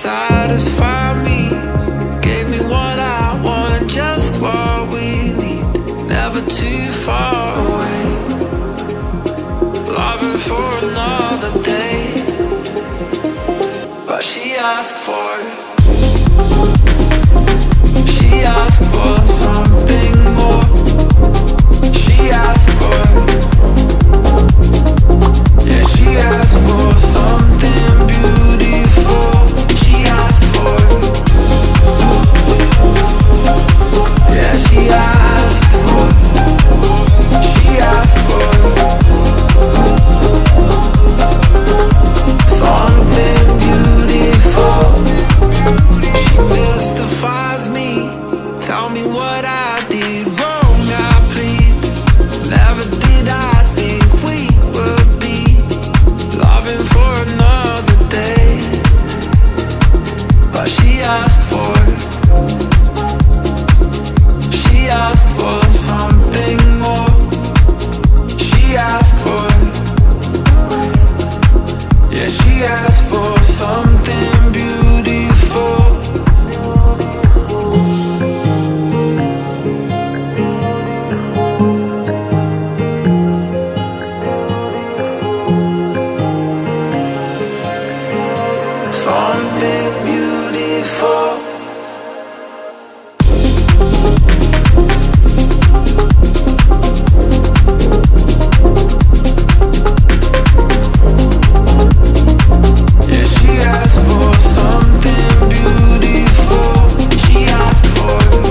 satisfy me. Gave me what I want, just what we need. Never too far away. Loving for another day. But she asked for it. She asked for something more. She asked for it. Yeah, she asked for something beautiful. She asked for it. Yeah, she asked for it. She asked for it. Something beautiful. She mystifies me. Tell me what I did wrong, I plead. Never did I think we would be loving for another day. But she asked for it. She asked for something more. She asked for it. Yeah, she asked for something beautiful. Something beautiful. Yeah, she asked for something beautiful. She asked for it.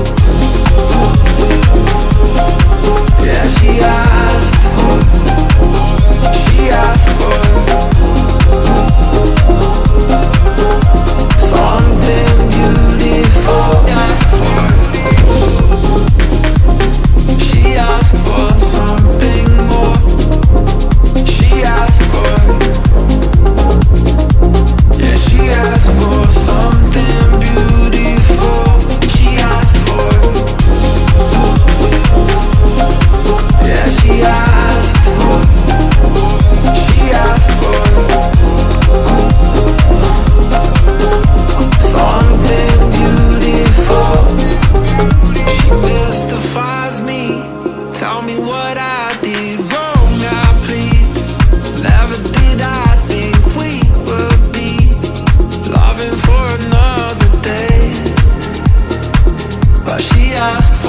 Yeah, she asked for it. She asked for it. Something beautiful. Ask for it. She asked for something more. She asked for it. Yeah, she asked for something beautiful. She asked for it. Yeah, she asked for it. She asked for it. Something beautiful. She mystifies me. Tell me what I did wrong, I plead. Never did I think we would be loving for another day. But she asked